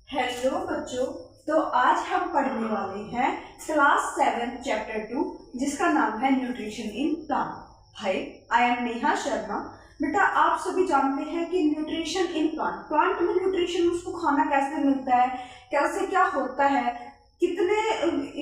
Hello बच्चों। तो आज हम पढ़ने वाले हैं क्लास 7 चैप्टर 2 जिसका नाम है nutrition in plant. Hi, I am Neha Sharma. बेटा, आप सभी जानते हैं कि न्यूट्रिशन इन प्लांट में न्यूट्रिशन, उसको खाना कैसे मिलता है, कैसे क्या होता है, कितने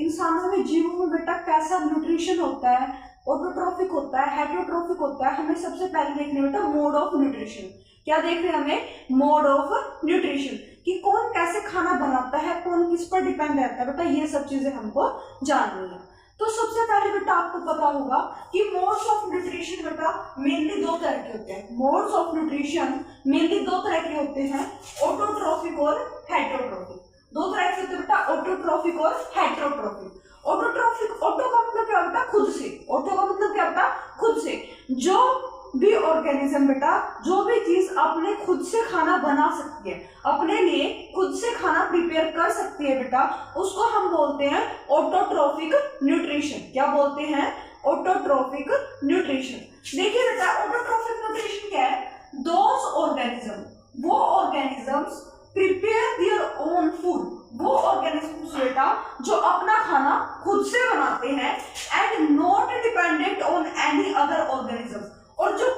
इंसानों में, जीवों में बेटा कैसा न्यूट्रिशन होता है, ऑटोट्रॉफिक होता है, हेटरोट्रॉफिक होता है। हमें सबसे पहले देखने बेटा मोड ऑफ न्यूट्रिशन। क्या देख रहे हैं हमें? मोड ऑफ न्यूट्रिशन, कि कौन कैसे खाना बनाता है, कौन किस पर डिपेंड रहता है। बेटा ये सब चीजें हमको जाननी है। तो सबसे पहले बेटा आपको पता होगा कि मोड्स ऑफ न्यूट्रिशन बेटा मेनली दो तरह के होते हैं। मोड्स ऑफ न्यूट्रिशन मेनली दो तरह के होते हैं, ऑटोट्रॉफिक और हेटरोट्रॉफिक। दो तरह के होते हैं बेटा, ऑटोट्रॉफिक और हेटरोट्रॉफिक। ऑटोट्रॉफिक, ऑटो का मतलब क्या बेटा? खुद से। ऑटो का मतलब क्या बेटा? खुद से। जो भी ऑर्गेनिज्म बेटा, जो भी चीज अपने खुद से खाना बना सकती है, अपने लिए खुद से खाना प्रिपेयर कर सकती है बेटा, उसको हम बोलते हैं ऑटोट्रॉफिक न्यूट्रिशन। क्या बोलते हैं? Autotrophic nutrition. देखिए बेटा, ऑटोट्रॉफिक न्यूट्रिशन क्या है? दोज ऑर्गेनिज्म, वो organisms prepare their own food, वो ऑर्गेनिजम्स बेटा जो अपना खाना खुद से बनाते हैं, and not dependent on any other organism, और जो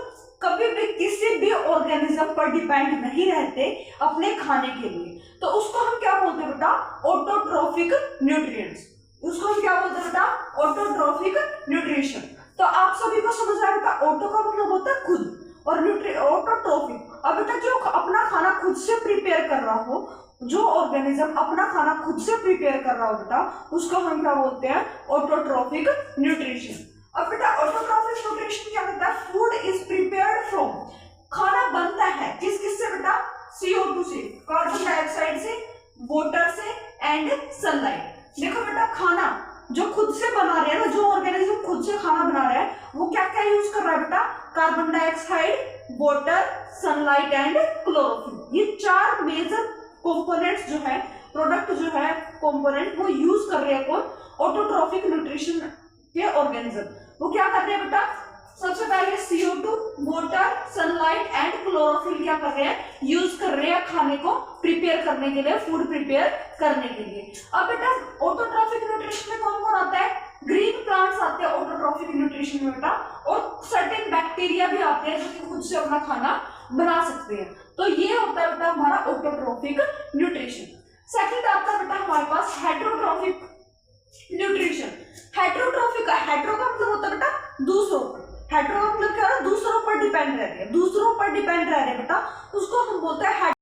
कभी भी किसी भी ऑर्गेनिज्म पर डिपेंड नहीं रहते अपने खाने के लिए, तो उसको हम क्या बोलते हैं बेटा? Autotrophic nutrients. उसको हम क्या बोलते हैं बेटा? Autotrophic nutrition. तो आप सभी को समझ आया बेटा, ऑटो का मतलब होता है खुद, और ऑटोट्रॉफिक। अब बेटा जो अपना खाना खुद से प्रिपेयर कर रहा हो, जो ऑर्गेनिज्म अपना खाना खुद से प्रिपेयर कर रहा हो बेटा, उसको हम क्या बोलते हैं? Autotrophic nutrition. अब बेटा ऑटोट्रॉफिक न्यूट्रिशन क्या होता है? फूड इज प्रिपेयर्ड फ्रॉम, खाना बनता है किस किस से बेटा? CO2 से, कार्बन डाइऑक्साइड से, वाटर से एंड सनलाइट। देखो बेटा, खाना जो खुद से बना रहे हैं ना, जो ऑर्गेनिज्म खुद से खाना बना रहा है, वो क्या क्या यूज कर रहा है बेटा? Carbon dioxide, water, sunlight and chlorophyll. ये चार मेजर कंपोनेंट्स जो है, प्रोडक्ट जो है, कंपोनेंट, वो यूज कर रहे हैं कौन? ऑटोट्रॉफिक न्यूट्रिशन के ऑर्गेनिज्म। वो क्या कर रहे हैं बेटा? सबसे पहले CO2, water, sunlight and chlorophyll क्या कर रहे हैं? यूज कर रहे हैं खाने को प्रिपेयर करने के लिए, फूड प्रिपेयर करने के लिए। अब बेटा ऑटोट्रॉफिक न्यूट्रिशन में कौन कौन आता है? ग्रीन प्लांट्स आते हैं ऑटोट्रॉफिक न्यूट्रिशन में बेटा, और सर्टेन बैक्टीरिया भी आते हैं जो कि खुद से अपना खाना बना सकते हैं। तो ये होता है बेटा हमारा ऑटोट्रॉफिक न्यूट्रिशन। सेकंड आता है बेटा हमारे पास हेटरोट्रॉफिक न्यूट्रिशन। हेटरोट्रॉफिक, हेटरो का मतलब होता है बेटा दूसरों पर, हेटरो का मतलब क्या है? दूसरों पर डिपेंड रह रहे हैं, दूसरों पर डिपेंड रह रहे हैं बेटा, उसको हम बोलते हैं